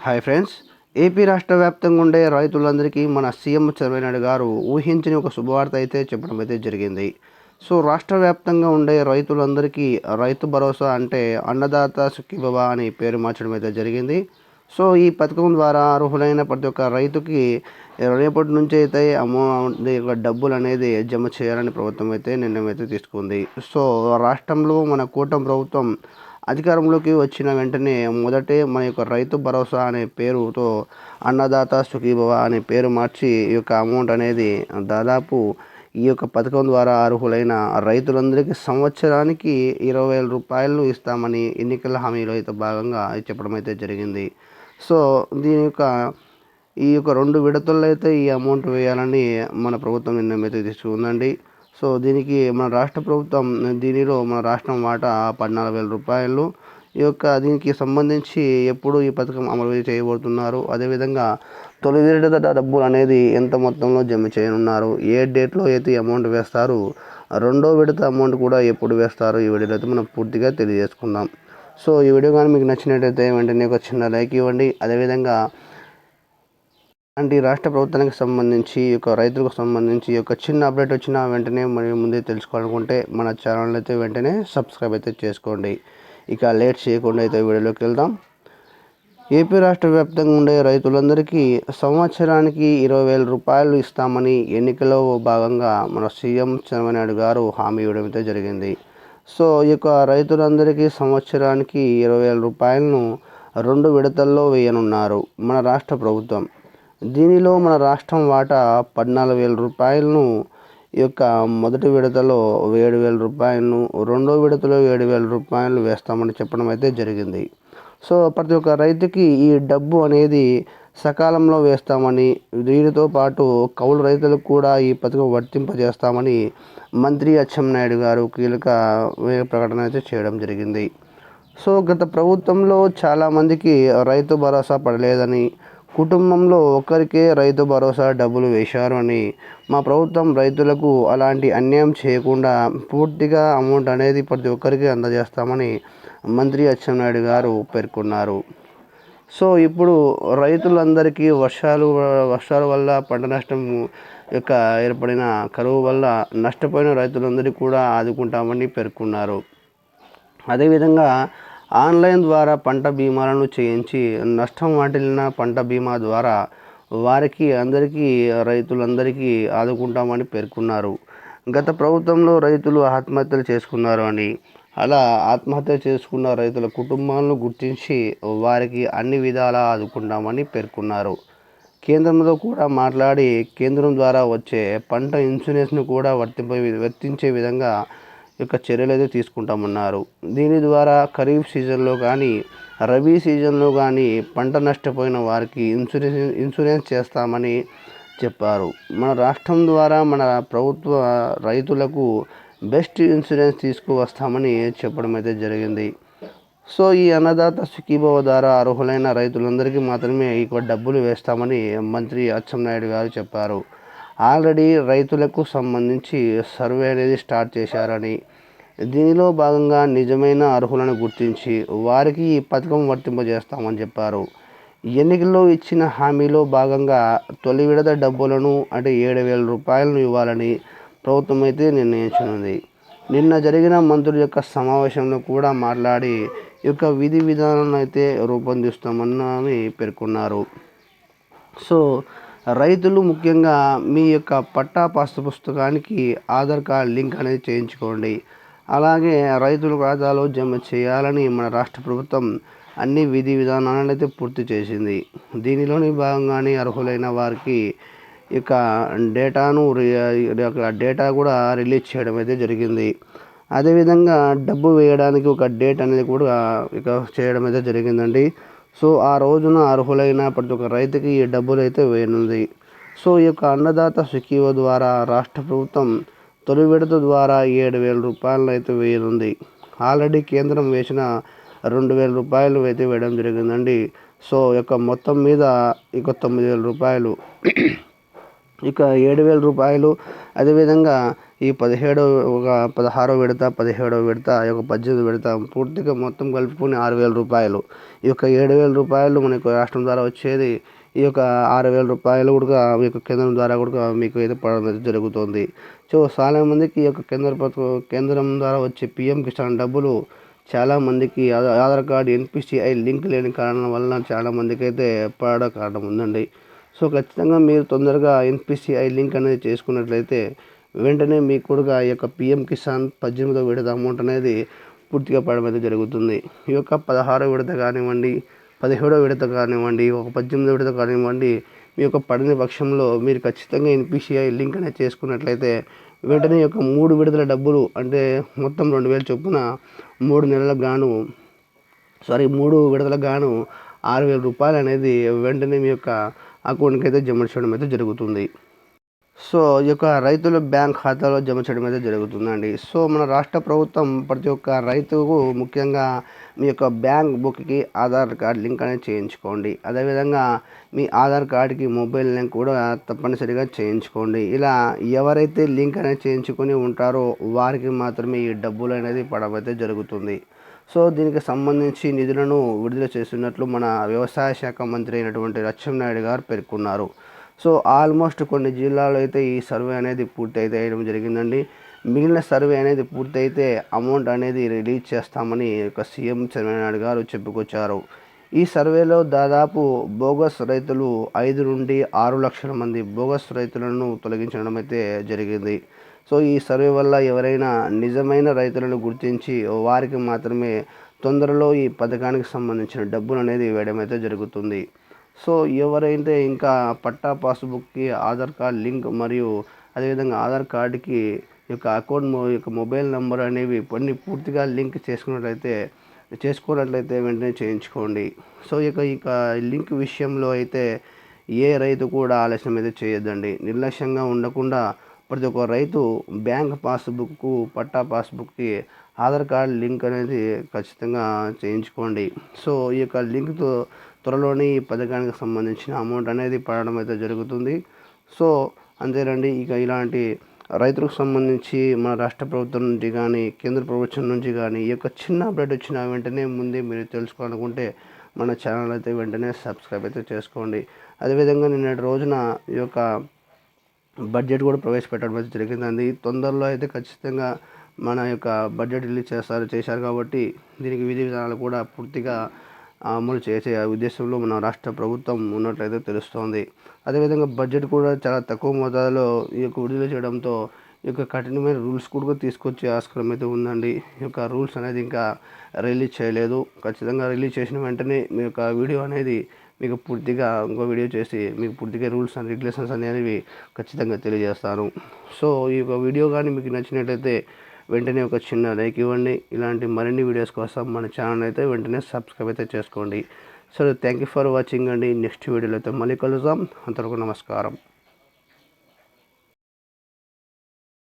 Hi friends, AP రాష్ట్ర వ్యాప్తంగా ఉండే రైతులందరికీ మన సీఎం చంద్రబాబు నాయుడు గారు ఊహించని ఒక శుభవార్త అయితే చెప్పడం అయితే జరిగింది. సో రాష్ట్ర వ్యాప్తంగా ఉండే రైతులందరికీ రైతు భరోసా అంటే అన్నదాత సుఖీభవ అని పేరు మార్చడం అయితే జరిగింది. సో ఈ పథకం ద్వారా అర్హులైన ప్రతి ఒక్క రైతుకి రేపటి నుంచి అయితే డబ్బులు అనేది జమ చేయాలని ప్రభుత్వం అయితే నిర్ణయం అయితే తీసుకుంది. సో రాష్ట్రంలో మన కూటమి ప్రభుత్వం అధికారంలోకి వచ్చిన వెంటనే మొదటే మన యొక్క రైతు భరోసా అనే పేరుతో అన్నదాత సుఖీభవ అనే పేరు మార్చి ఈ యొక్క అమౌంట్ అనేది దాదాపు ఈ యొక్క పథకం ద్వారా అర్హులైన రైతులందరికీ సంవత్సరానికి 20,000 రూపాయలు ఇస్తామని ఎన్నికల హామీలో అయితే భాగంగా చెప్పడం అయితే జరిగింది. సో దీని యొక్క ఈ యొక్క 2 విడతల్లో అయితే ఈ అమౌంట్ వేయాలని మన ప్రభుత్వం నిర్ణయం అయితే తీసుకుందండి. సో దీనికి మన రాష్ట్ర ప్రభుత్వం దీనిలో మన రాష్ట్రం వాటా 14,000 రూపాయలు. దీనికి సంబంధించి ఎప్పుడు ఈ పథకం అమలు చేయబోతున్నారు, అదేవిధంగా తొలి విడత డబ్బులు అనేది ఎంత మొత్తంలో జమ చేయనున్నారు, ఏ డేట్లో అయితే ఈ అమౌంట్ వేస్తారు, రెండో విడత అమౌంట్ కూడా ఎప్పుడు వేస్తారు, ఈ వీడియోలో అయితే మనం పూర్తిగా తెలియజేసుకుందాం. సో ఈ వీడియో కానీ మీకు నచ్చినట్టయితే వెంటనే ఒక చిన్న లైక్ ఇవ్వండి. అదేవిధంగా రాష్ట్ర ప్రభుత్వానికి సంబంధించి రైతులకు సంబంధించి చిన్న అప్డేట్ వచ్చిన వెంటనే మరి ముందే తెలుసుకోవాలనుకుంటే మన ఛానల్ అయితే వెంటనే సబ్స్క్రైబ్ అయితే చేసుకోండి. ఇక లేట్ చేయకుండా అయితే వీడియోలోకి వెళ్దాం. ఏపీ రాష్ట్ర వ్యాప్తంగా ఉండే రైతులందరికీ సంవత్సరానికి 20,000 రూపాయలు ఇస్తామని ఎన్నికల్లో భాగంగా మన సీఎం చంద్రబాబు నాయుడు గారు హామీ ఇవ్వడం అయితే జరిగింది. సో రైతులందరికీ సంవత్సరానికి 20,000 రూపాయలను 2 విడతల్లో వేయనున్నారు మన రాష్ట్ర ప్రభుత్వం. దీనిలో మన రాష్ట్రం వాటా 14,000 రూపాయలను మొదటి విడతలో 7,000 రూపాయలను, రెండో విడతలో 7,000 రూపాయలు వేస్తామని చెప్పడం అయితే జరిగింది. సో ప్రతి ఒక్క రైతుకి ఈ డబ్బు అనేది సకాలంలో వేస్తామని, దీనితో పాటు కౌలు రైతులకు కూడా ఈ పథకం వర్తింపజేస్తామని మంత్రి అచ్చెన్నాయుడు గారు కీలక ప్రకటన అయితే చేయడం జరిగింది. సో గత ప్రభుత్వంలో చాలామందికి రైతు భరోసా పడలేదని, కుటుంబంలో ఒకరికే రైతు భరోసా డబ్బులు వేశారు అని, మా ప్రభుత్వం రైతులకు అలాంటి అన్యాయం చేయకుండా పూర్తిగా అమౌంట్ అనేది ప్రతి ఒక్కరికి అందజేస్తామని మంత్రి అచ్చెన్నాయుడు గారు పేర్కొన్నారు. సో ఇప్పుడు రైతులందరికీ వర్షాల వల్ల పంట నష్టం ఏర్పడిన కరువు వల్ల నష్టపోయిన రైతులందరికీ కూడా ఆదుకుంటామని పేర్కొన్నారు. అదేవిధంగా ఆన్లైన్ ద్వారా పంట బీమాలను చేయించి నష్టం వాటిల్లిన పంట బీమా ద్వారా రైతులందరికీ ఆదుకుంటామని పేర్కొన్నారు. గత ప్రభుత్వంలో రైతులు ఆత్మహత్యలు చేసుకున్నారు అని, అలా ఆత్మహత్య చేసుకున్న రైతుల కుటుంబాలను గుర్తించి వారికి అన్ని విధాలా ఆదుకుంటామని పేర్కొన్నారు. కేంద్రంలో కూడా మాట్లాడి కేంద్రం ద్వారా వచ్చే పంట ఇన్సూరెన్స్ను కూడా వర్తించే విధంగా చర్యలు అయితే తీసుకుంటామన్నారు. దీని ద్వారా ఖరీఫ్ సీజన్లో కానీ రబీ సీజన్లో కానీ పంట నష్టపోయిన వారికి ఇన్సూరెన్స్ చేస్తామని చెప్పారు. మన రాష్ట్రం ద్వారా మన ప్రభుత్వ రైతులకు బెస్ట్ ఇన్సూరెన్స్ తీసుకువస్తామని చెప్పడం అయితే జరిగింది. సో ఈ అన్నదాత సుఖీభవ ద్వారా అర్హులైన రైతులందరికీ మాత్రమే డబ్బులు వేస్తామని మంత్రి అచ్చెన్నాయుడు గారు చెప్పారు. ఆల్రెడీ రైతులకు సంబంధించి సర్వే అనేది స్టార్ట్ చేశారని, దీనిలో భాగంగా నిజమైన అర్హులను గుర్తించి వారికి ఈ పథకం వర్తింపజేస్తామని చెప్పారు. ఎన్నికల్లో ఇచ్చిన హామీలో భాగంగా తొలి విడత డబ్బులను అంటే 7,000 రూపాయలను ఇవ్వాలని ప్రభుత్వం అయితే నిర్ణయించనుంది. నిన్న జరిగిన మంత్రుల సమావేశంలో కూడా మాట్లాడి విధి విధానాలను అయితే రూపొందిస్తామని పేర్కొన్నారు. సో రైతులు ముఖ్యంగా మీ పట్టా పాసు పుస్తకానికి ఆధార్ కార్డ్ లింక్ అనేది చేయించుకోండి. అలాగే రైతుల ఖాతాలో జమ చేయాలని మన రాష్ట్ర ప్రభుత్వం అన్ని విధి విధానాలను అయితే పూర్తి చేసింది. దీనిలోని భాగంగానే అర్హులైన వారికి డేటా కూడా రిలీజ్ చేయడం అయితే జరిగింది. అదేవిధంగా డబ్బు వేయడానికి ఒక డేట్ అనేది కూడా చేయడం అయితే జరిగిందండి. సో ఆ రోజున అర్హులైన ప్రతి ఒక్క రైతుకి ఈ డబ్బులు అయితే వేయనుంది. సో అన్నదాత సుఖీభవ ద్వారా రాష్ట్ర ప్రభుత్వం తొలి విడత ద్వారా 7,000 రూపాయలను అయితే వేయనుంది. ఆల్రెడీ కేంద్రం వేసిన 2,000 రూపాయలు అయితే వేయడం జరిగిందండి. సో మొత్తం మీద 9,000 రూపాయలు 7,000 రూపాయలు, అదేవిధంగా ఈ 16వ విడత 17వ విడత ఈ యొక్క 18వ విడత పూర్తిగా మొత్తం కలుపుకొని 6,000 రూపాయలు. ఈ యొక్క 7,000 రూపాయలు మనకు రాష్ట్రం ద్వారా వచ్చేది. ఈ యొక్క 6,000 రూపాయలు కూడా మీ యొక్క కేంద్రం ద్వారా కూడా మీకు అయితే పడడం అయితే జరుగుతుంది. సో చాలా మందికి ఈ యొక్క కేంద్రం ద్వారా వచ్చే పిఎం కిసాన్ డబ్బులు చాలామందికి ఆధార్ కార్డు ఎన్పిసిఐ లింక్ లేని కారణం వలన చాలామందికి అయితే పడడం కారణం ఉందండి. సో ఖచ్చితంగా మీరు తొందరగా ఎన్పిసిఐ లింక్ అనేది చేసుకున్నట్లయితే వెంటనే మీకు కూడా ఈ యొక్క పిఎం కిసాన్ 18వ విడత అమౌంట్ అనేది పూర్తిగా పడడం అయితే జరుగుతుంది. ఈ యొక్క 16వ విడత కానివ్వండి, 17వ విడత కానివ్వండి, ఒక 18వ విడత కానివ్వండి, మీ యొక్క పడని పక్షంలో మీరు ఖచ్చితంగా ఎన్పిసిఐ లింక్ అనేది చేసుకున్నట్లయితే వెంటనే ఈ యొక్క 3 విడతల డబ్బులు అంటే మొత్తం 2,000 చొప్పున 3 నెలలకు గాను 3 విడతలకు గాను 6,000 రూపాయలు అనేది వెంటనే మీ యొక్క అకౌంట్కి అయితే జమ చేయడం అయితే జరుగుతుంది. సో ఈ యొక్క రైతుల బ్యాంక్ ఖాతాలో జమ చేయడం అయితే జరుగుతుందండి. సో మన రాష్ట్ర ప్రభుత్వం ప్రతి ఒక్క రైతుకు ముఖ్యంగా మీ యొక్క బ్యాంక్ బుక్కి ఆధార్ కార్డ్ లింక్ అనేది చేయించుకోండి. అదేవిధంగా మీ ఆధార్ కార్డ్కి మొబైల్ లింక్ కూడా తప్పనిసరిగా చేయించుకోండి. ఇలా ఎవరైతే లింక్ అనేది చేయించుకొని ఉంటారో వారికి మాత్రమే ఈ డబ్బులు అనేది పడడం అయితే జరుగుతుంది. సో దీనికి సంబంధించి నిధులను విడుదల చేస్తున్నట్లు మన వ్యవసాయ శాఖ మంత్రి అయినటువంటి అచ్చెన్నాయుడు గారు పేర్కొన్నారు. సో ఆల్మోస్ట్ కొన్ని జిల్లాలో అయితే ఈ సర్వే అనేది పూర్తి అయితే వేయడం జరిగిందండి. మిగిలిన సర్వే అనేది పూర్తయితే అమౌంట్ అనేది రిలీజ్ చేస్తామని ఒక సీఎం చంద్రబాబు గారు చెప్పుకొచ్చారు. ఈ సర్వేలో దాదాపు బోగస్ రైతులు 5 నుండి 6 లక్షల మంది బోగస్ రైతులను తొలగించడం అయితే జరిగింది. సో ఈ సర్వే వల్ల ఎవరైనా నిజమైన రైతులను గుర్తించి వారికి మాత్రమే తొందరలో ఈ పథకానికి సంబంధించిన డబ్బులు అనేది వేయడం అయితే జరుగుతుంది. సో ఎవరైతే ఇంకా పట్టా పాస్బుక్కి ఆధార్ కార్డ్ లింక్ మరియు అదేవిధంగా ఆధార్ కార్డుకి యొక్క అకౌంట్ యొక్క మొబైల్ నెంబర్ అనేవి కొన్ని పూర్తిగా లింక్ చేసుకోనట్లయితే వెంటనే చేయించుకోండి. సో ఇక లింక్ విషయంలో అయితే ఏ రైతు కూడా ఆలస్యం అయితే చేయొద్దండి. నిర్లక్ష్యంగా ఉండకుండా ప్రతి ఒక్క రైతు బ్యాంక్ పాస్బుక్కు పట్టా పాస్బుక్కి ఆధార్ కార్డ్ లింక్ అనేది ఖచ్చితంగా చేయించుకోండి. సో ఈ యొక్క లింక్తో త్వరలోనే ఈ పథకానికి సంబంధించిన అమౌంట్ అనేది పడడం అయితే జరుగుతుంది. సో అంతేనండి. ఇక ఇలాంటి రైతులకు సంబంధించి మన రాష్ట్ర ప్రభుత్వం నుంచి కానీ కేంద్ర ప్రభుత్వం నుంచి కానీ ఈ యొక్క చిన్న అప్డేట్ వచ్చిన వెంటనే ముందే మీరు తెలుసుకోవాలనుకుంటే మన ఛానల్ అయితే వెంటనే సబ్స్క్రైబ్ అయితే చేసుకోండి. అదేవిధంగా నిన్నటి రోజున ఈ యొక్క బడ్జెట్ కూడా ప్రవేశపెట్టడం అయితే జరిగిందండి. తొందరలో అయితే ఖచ్చితంగా మన యొక్క బడ్జెట్ రిలీజ్ చేశారు కాబట్టి దీనికి విధి విధానాలు కూడా పూర్తిగా అమలు చేసే ఉద్దేశంలో మన రాష్ట్ర ప్రభుత్వం ఉన్నట్లయితే తెలుస్తోంది. అదేవిధంగా బడ్జెట్ కూడా చాలా తక్కువ మోతాదులో ఈ యొక్క విడుదల చేయడంతో ఈ యొక్క కఠినమైన రూల్స్ కూడా తీసుకొచ్చే ఆస్కారం అయితే ఉందండి. ఈ యొక్క రూల్స్ అనేది ఇంకా రిలీజ్ చేయలేదు. ఖచ్చితంగా రిలీజ్ చేసిన వెంటనే మీ యొక్క వీడియో అనేది మీకు పూర్తిగా ఇంకో వీడియో చేసి మీకు పూర్తిగా రూల్స్ అండ్ రెగ్యులేషన్స్ అనేవి ఖచ్చితంగా తెలియజేస్తాను. సో ఈ యొక్క వీడియో కానీ మీకు నచ్చినట్లయితే వెంటనే ఒక చిన్న లైక్ ఇవ్వండి. ఇలాంటి మరిన్ని వీడియోస్ కోసం మన ఛానల్ అయితే వెంటనే సబ్స్క్రైబ్ అయితే చేసుకోండి. So thank you for watching అండి. నెక్స్ట్ వీడియోలో అయితే మళ్ళీ కలుద్దాం. అంతవరకు నమస్కారం.